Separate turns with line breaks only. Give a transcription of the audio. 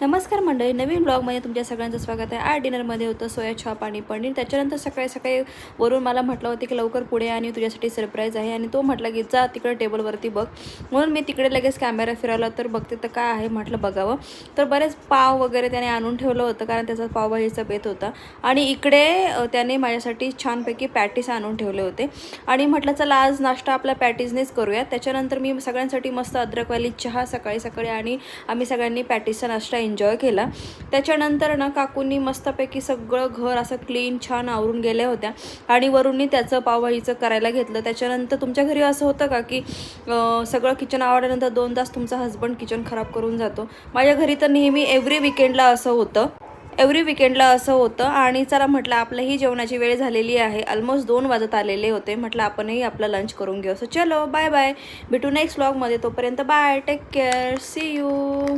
नमस्कार मंडळी, नवीन ब्लॉगमध्ये तुमच्या सगळ्यांचं स्वागत आहे। आज डिनरमध्ये होतं सोया चॉप आणि पनीर। त्याच्यानंतर सकाळी सकाळी वरून मला म्हटलं होतं की लवकर पुढे आणि तुझ्यासाठी सरप्राईज आहे, आणि तो म्हटला की जा तिकडे टेबलवरती बघ। म्हणून मी तिकडे लगेच कॅमेरा फिरवला तर बघते तर काय आहे, म्हटलं बघावं। तर बरेच पाव वगैरे त्याने आणून ठेवलं होतं, कारण त्याचा पावभाजीचा बेत होता। आणि इकडे त्याने माझ्यासाठी छानपैकी पॅटीस आणून ठेवले होते, आणि म्हटलं चला आज नाश्ता आपल्या पॅटीजनेच करूया। त्याच्यानंतर मी सगळ्यांसाठी मस्त अद्रकवाली चहा सकाळी सकाळी, आणि आम्ही सगळ्यांनी पॅटीसचा नाश्ता एन्जॉय केला। त्याच्यानंतर ना काकूंनी मस्तपैकी सगळं घर असं क्लीन छान आवरून गेल्या होत्या, आणि वरूननी त्याचं पावभाजीचं करायला घेतलं। त्याच्यानंतर तुमच्या घरी असं होतं का की सगळं किचन आवडल्यानंतर 2 तास तुमचा हसबंड किचन खराब करून जातो? माझ्या घरी तर नेहमी एव्हरी वीकेंडला असं होतं। आणि चला म्हटलं आपल्याही जेवणाची वेळ झालेली आहे, ऑलमोस्ट 2 वाजत आलेले होते। म्हटलं आपणही आपला लंच करून घेऊ। सो चलो बाय बाय, भेटू नेक्स्ट व्लॉगमध्ये। तोपर्यंत bye, take care, see you.